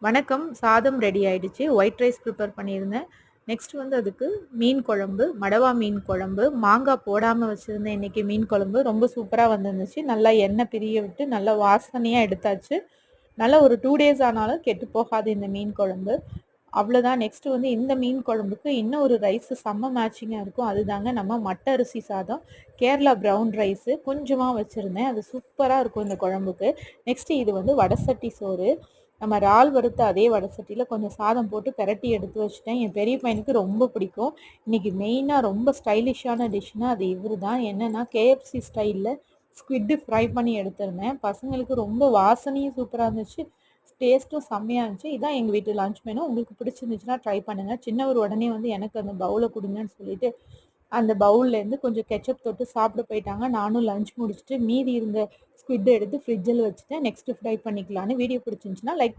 வணக்கம். சாதம் ரெடி ஆயிடுச்சு. ஒயிட் ரைஸ் ப்ரிப்பேர் பண்ணியிருந்தேன். நெக்ஸ்ட் வந்து அதுக்கு மீன் குழம்பு, மடவா மீன் குழம்பு, மாங்காய் போடாம வச்சிருந்தேன் இன்னைக்கு மீன் குழம்பு. ரொம்ப சூப்பரா வந்துருந்துச்சு. நல்லா எண்ணெய் பிரிய விட்டு நல்லா வாசனையா எடுத்தாச்சு. நல்லா ஒரு 2 டேஸ் ஆனாலும் கெட்டு போகாது இந்த மீன் குழம்பு. அவ்வளோதான். நெக்ஸ்ட் வந்து இந்த மீன் குழம்புக்கு இன்னும் ஒரு ரைஸ் செம்ம மேட்சிங்கா இருக்கும். அதுதாங்க நம்ம மட்ட அரிசி சாதம், கேரளா ப்ரவுன் ரைஸ் கொஞ்சமா வச்சிருந்தேன். அது சூப்பரா இருக்கும் இந்த குழம்புக்கு. நெக்ஸ்ட் இது வந்து வடசட்டி சோறு. நம்ம இறால் வறுத்த அதே வடசட்டியில கொஞ்சம் சாதம் போட்டு பெரட்டி எடுத்து வச்சுட்டேன். என் பெரிய பையனுக்கு ரொம்ப பிடிக்கும். இன்னைக்கு மெயினா ரொம்ப ஸ்டைலிஷான டிஷ்னா அது இவருதான். என்னன்னா KFC ஸ்டைல்ல ஸ்குவிட் ஃப்ரை பண்ணி எடுத்திருந்தேன். பசங்களுக்கு ரொம்ப வாசனையும் சூப்பரா இருந்துச்சு. டேஸ்ட்டும் செம்மையா இருந்துச்சு. இதான் எங்க வீட்டு லஞ்ச் மெனு. உங்களுக்கு பிடிச்சிருந்துச்சுன்னா ட்ரை பண்ணுங்க. சின்னவர் உடனே வந்து எனக்கு அந்த பவுல குடுங்கன்னு சொல்லிட்டு அந்த பவுல்லேருந்து கொஞ்சம் கெச்சப் தொட்டு சாப்பிட போயிட்டாங்க. நானும் லஞ்ச் முடிச்சுட்டு மீதி இருந்த ஸ்குவிட் எடுத்து ஃப்ரிட்ஜில் வச்சுட்டேன். நெக்ஸ்ட் ஃப்ரை பண்ணிக்கலான்னு. வீடியோ பிடிச்சிருந்துச்சுன்னா லைக்